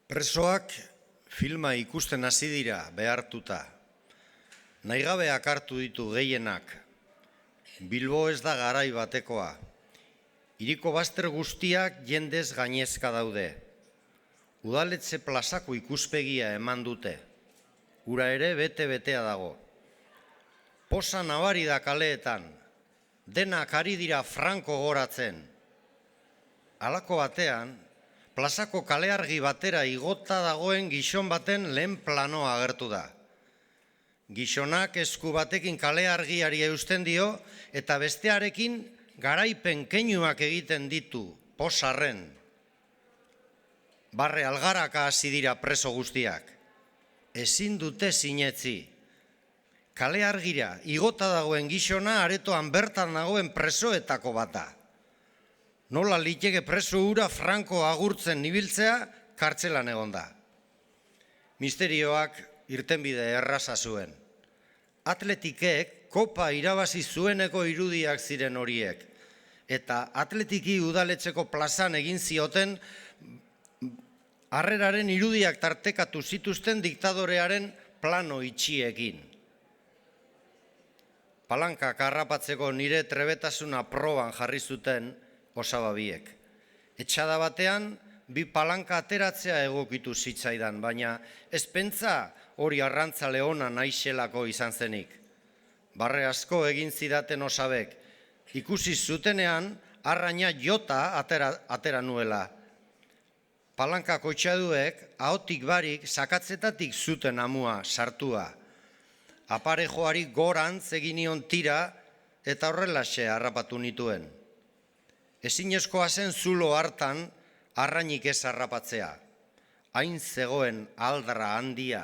Presoak filma ikusten hasi dira behartuta. Nahigabeak hartu ditu gehienak. Bilbo ez da garai batekoa. Hiriko bazter guztiak jendez gainezka daude. Udaletxe plazako ikuspegia eman dute. Ura ere bete-betea dago. Posa nabari da kaleetan. Denak ari dira franko goratzen. Halako batean, plazako kaleargi batera igota dagoen gizon baten lehen planoa agertu da. Gizonak esku batekin kaleargiari eusten dio eta bestearekin garaipen keinuak egiten ditu, posarren. Barre algaraka hasi dira preso guztiak. Ezin dute sinetzi. Kaleargira igota dagoen gizona aretoan bertan dagoen presoetako bata. Nola liteke preso hura franko agurtzen ibiltzea kartzelan egonda. Misterioak irtenbide erraza zuen. Atletikek kopa irabazi zueneko irudiak ziren horiek. Eta Atletiki udaletxeko plazan egin zioten harreraren irudiak tartekatu zituzten diktadorearen plano itxiekin. Palankak harrapatzeko nire trebetasuna proban jarri zuten osababiek. Etxada batean, bi palanka ateratzea egokitu zitzaidan, baina ez pentsa hori arrantza leona naixelako izan zenik. Barre asko egin zidaten osabek, ikusi zutenean arraina jota atera nuela. Palanka kotxaduek ahotik barik sakatzetatik zuten amua sartua. Aparejoari gorantz egin nion tira eta horrelaxe harrapatu nituen. Ezinezkoa zen zulo hartan arrainik ez harrapatzea. Hain zegoen aldra handia.